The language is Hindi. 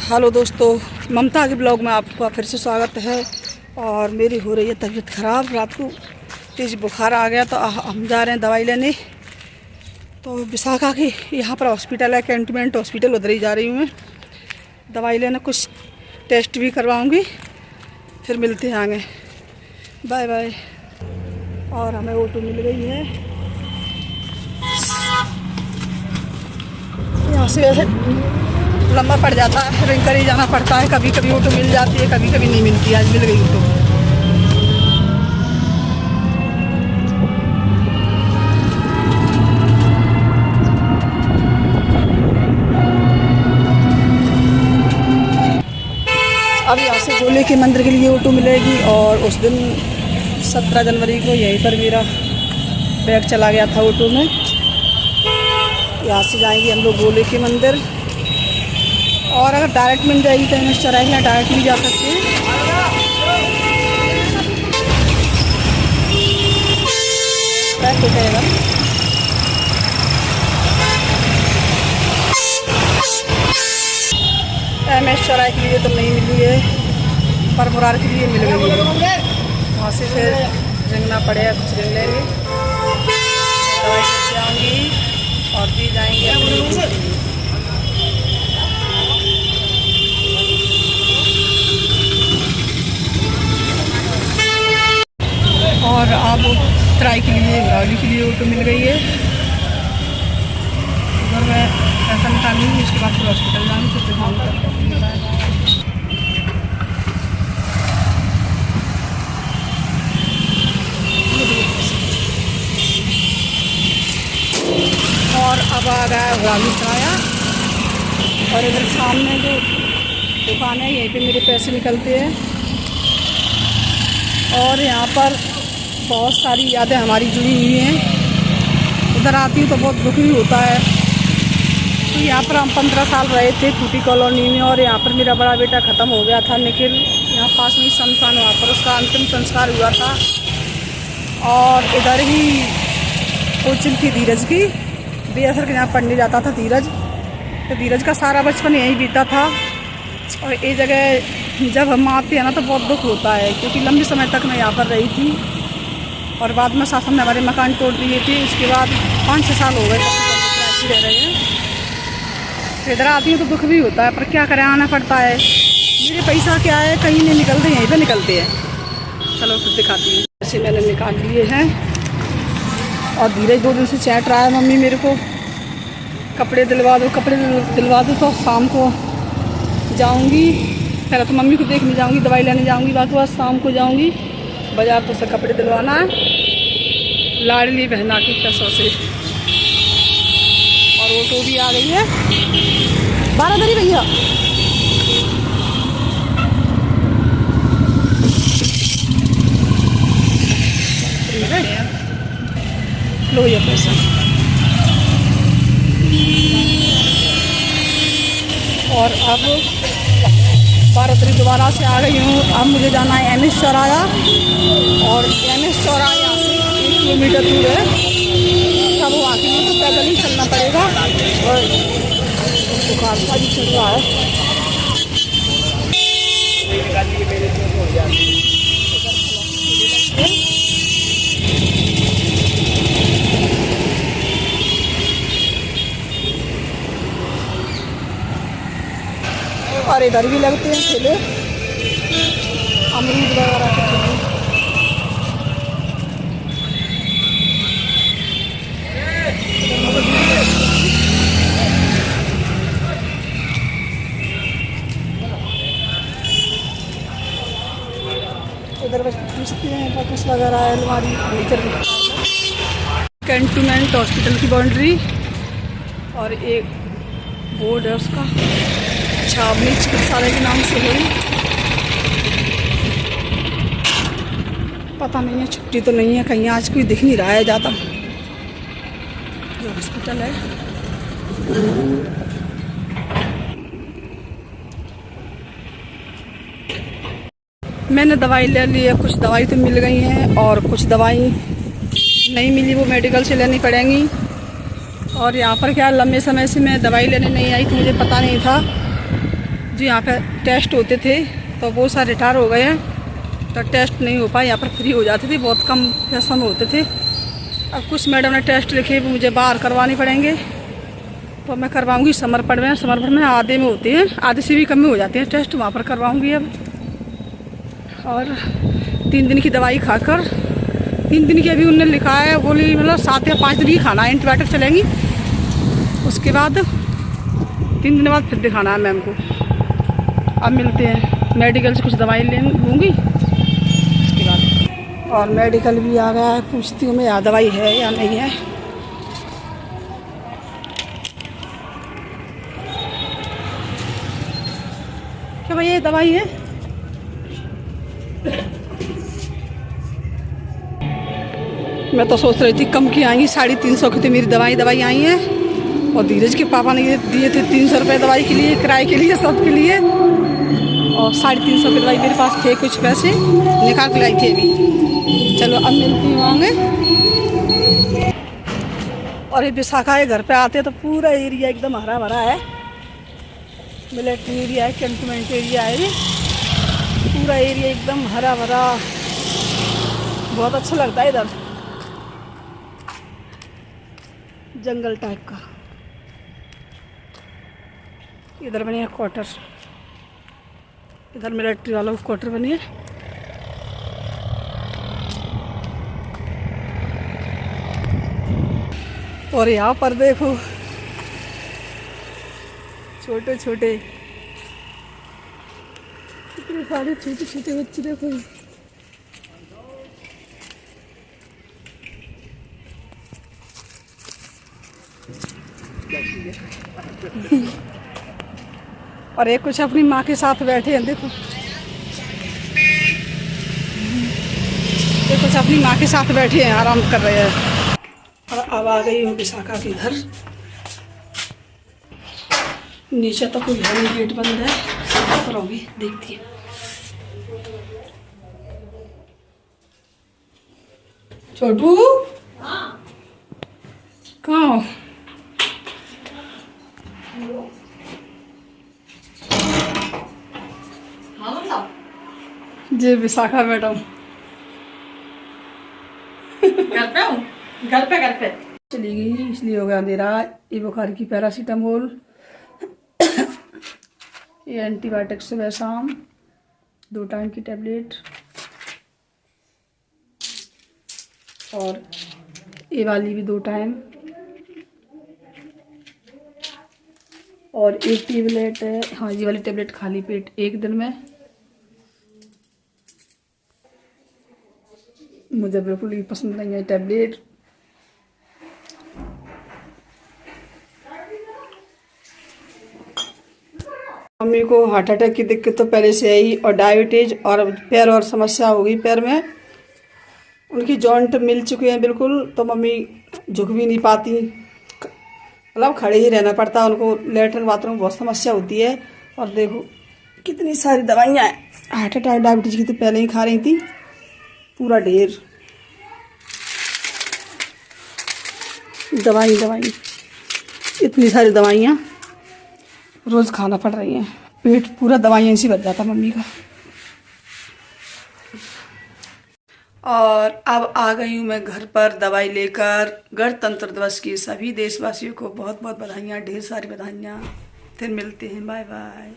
हेलो दोस्तों, ममता के ब्लॉग में आपका फिर से स्वागत है। और मेरी हो रही है तबीयत ख़राब। रात को तेज़ बुखार आ गया तो हम जा रहे हैं दवाई लेने। तो विशाखा की यहाँ पर हॉस्पिटल है, कैंटोनमेंट हॉस्पिटल, उधर ही जा रही हूँ मैं दवाई लेने। कुछ टेस्ट भी करवाऊँगी, फिर मिलते हैं आगे। Bye bye. और हमें ऑटो मिल गई है। यहाँ से ऐसे लंबा पड़ जाता है, रिंग कर ही जाना पड़ता है। कभी कभी ऑटो मिल जाती है, कभी कभी नहीं मिलती। आज मिल गई ऑटो। अब यहाँ से गोले के मंदिर के लिए ऑटो मिलेगी। और उस दिन 17 जनवरी को यहीं पर मेरा बैग चला गया था ऑटो में। यहाँ से जाएंगे हम लोग गोले के मंदिर। और अगर डायरेक्ट मिल जाएगी तो एमएस चौराहे में डायरेक्ट भी जा सकते हैं। पैक हो जाएगा। एमएस चौराहे के लिए तो नहीं मिली है, पर मुरार के लिए मिल गई है। वहाँ से फिर रिंगना पड़ेगा, कुछ रिंग लेंगे, दवाई लेके आऊँगी और दी जाएंगे। और अब ट्राई के लिए गाड़ी के लिए ऑटो मिल गई है। उधर मैं पैसा निकालूँगी, उसके बाद फिर हॉस्पिटल जाऊँगी, फिर दिखाऊँगी। और अब आ गया गाड़ी किराया। और इधर सामने जो दुकान है, यहीं पे मेरे पैसे निकलते हैं। और यहाँ पर बहुत सारी यादें हमारी जुड़ी हुई हैं। उधर आती हूँ तो बहुत दुख भी होता है। तो यहाँ पर हम 15 साल रहे थे टूटी कॉलोनी में। और यहाँ पर मेरा बड़ा बेटा ख़त्म हो गया था निखिल। यहाँ पास में शमशान, वहाँ पर उसका अंतिम संस्कार हुआ था। और इधर ही कोचिंग थी धीरज की, बीएसएल के यहाँ पढ़ने जाता था धीरज। तो धीरज का सारा बचपन यहीं बीता था। और ये जगह जब हम आते हैं ना तो बहुत दुख होता है, क्योंकि लंबे समय तक मैं यहाँ पर रही थी। और बाद में शासन ने हमारे मकान तोड़ दिए थे। उसके बाद 5-6 साल हो गए रह रहे हैं। तो इधर आती हूँ तो दुख भी होता है, पर क्या करें, आना पड़ता है। मेरे पैसा क्या है, कहीं नहीं निकलते, यहीं पर निकलते हैं। चलो फिर दिखाती हूँ। ऐसे मैंने निकाल लिए हैं। और धीरज 2 दिन से चैट रहा है, मम्मी मेरे को कपड़े दिलवा दो, कपड़े दिलवा दो। तो शाम को जाऊंगी। पहले तो मम्मी को देखने जाऊंगी, दवाई लेने जाऊंगी, बाकी बाद शाम को जाऊंगी बाजार। तो से कपड़े दिलवाना है लाडली बहना के पैसों से। और ऑटो भी आ गई है 12 दरी भैया। लो ये पैसा। और अब 12 तारीख दोबारा से आ गई हूँ। अब मुझे जाना है एमएस चौराहा। और एमएस चौराहा यहाँ से 1 किलोमीटर दूर है। तब वो आके मुझे पैदल ही चलना पड़ेगा। और बुखार सा भी चल रहा है। और इधर भी लगते हैं ठेले, अमरूद वगैरह के ठेले। इधर बस पूछते हैं बॉक्स वगैरह है, अलमारी फर्नीचर। कैंटोनमेंट हॉस्पिटल की बाउंड्री। और एक बोर्ड है उसका, छावनी चिकित्सालय के नाम से है। पता नहीं है, छुट्टी तो नहीं है कहीं, आज कोई दिख नहीं रहा है ज़्यादा। ये हॉस्पिटल है। मैंने दवाई ले ली है। कुछ दवाई तो मिल गई हैं और कुछ दवाई नहीं मिली, वो मेडिकल से लेनी पड़ेंगी। और यहाँ पर क्या लंबे समय से मैं दवाई लेने नहीं आई, तो मुझे पता नहीं था जो यहाँ पे टेस्ट होते थे तो वो सारे रिटायर हो गए हैं, तो टेस्ट नहीं हो पाए। यहाँ पर फ्री हो जाते थे, बहुत कम पैसा में होते थे। अब कुछ मैडम ने टेस्ट लिखे वो मुझे बाहर करवाने पड़ेंगे, तो मैं करवाऊँगी समर्पण में। समर्पण में आधे में होते हैं, आधे से भी कम में हो जाते हैं टेस्ट, वहाँ पर करवाऊँगी अब। और 3 दिन की दवाई खाकर, 3 दिन की अभी उन्होंने लिखा है, बोली मतलब 7 या 5 दिन की खाना है, एंटीबायोटिक चलेंगी। उसके बाद 3 दिन बाद फिर दिखाना है मैम को। अब मिलते हैं, मेडिकल से कुछ दवाई लूँगी उसके बाद। और मेडिकल भी आ गया है, पूछती हूँ मैं यहाँ दवाई है या नहीं है। क्या भैया ये दवाई है? मैं तो सोच रही थी कम की आएंगी, 350 की तो मेरी दवाई आई है। और धीरज के पापा ने दिए थे 300 रुपये दवाई के लिए, किराए के लिए, सबके लिए। और 350 की दवाई मेरे पास थे, कुछ पैसे निकाल के लाई थी अभी। चलो अब मिलती हूँ आगे। और ये विशाखा के घर पे आते तो पूरा एरिया एकदम हरा भरा है, मिलिट्री एरिया है, कैंटोनमेंट एरिया है, ये पूरा एरिया एकदम हरा भरा, बहुत अच्छा लगता है इधर, जंगल टाइप का। इधर बने हैं क्वार्टर, इधर मिलिट्री वालों के क्वार्टर बने हैं। और यहाँ पर देखो छोटे छोटे, कितने सारे छोटे छोटे बच्चे देखो। और एक कुछ अपनी माँ के साथ बैठे हैं, देखो ये कुछ अपनी माँ के साथ बैठे हैं, आराम कर रहे हैं। और अब आ गई हूँ विशाखा के घर। नीचे तो कोई है नहीं, गेट बंद है, ऊपर होगी, देखती है। छोटू कहाँ हो? जी विशाखा मैडम घर पे हूँ, घर पे चली गई, इसलिए हो गया अंधेरा। ये बुखार की पैरासीटामोल, ये एंटीबायोटिक सुबह शाम 2 टाइम की टैबलेट, और ये वाली भी 2 टाइम, और एक टेबलेट है, हाँ ये वाली टेबलेट खाली पेट 1 दिन में। मुझे बिल्कुल भी पसंद नहीं है टैबलेट। मम्मी को हार्ट अटैक की दिक्कत तो पहले से आई, और डायबिटीज, और पैर और समस्या हो गई पैर में, उनकी जॉइंट मिल चुके हैं बिल्कुल, तो मम्मी झुक भी नहीं पाती, मतलब खड़े ही रहना पड़ता उनको, लेटरिन बाथरूम बहुत समस्या होती है। और देखो कितनी सारी दवाइयाँ हैं, हार्ट अटैक डायबिटीज की तो पहले ही खा रही थी, पूरा ढेर दवाई, इतनी सारी दवाइयाँ रोज़ खाना पड़ रही हैं, पेट पूरा दवाइयाँ से भर जाता मम्मी का। और अब आ गई हूँ मैं घर पर दवाई लेकर। गणतंत्र दिवस की सभी देशवासियों को बहुत बहुत बधाइयाँ, ढेर सारी बधाइयाँ। फिर मिलते हैं, बाय बाय।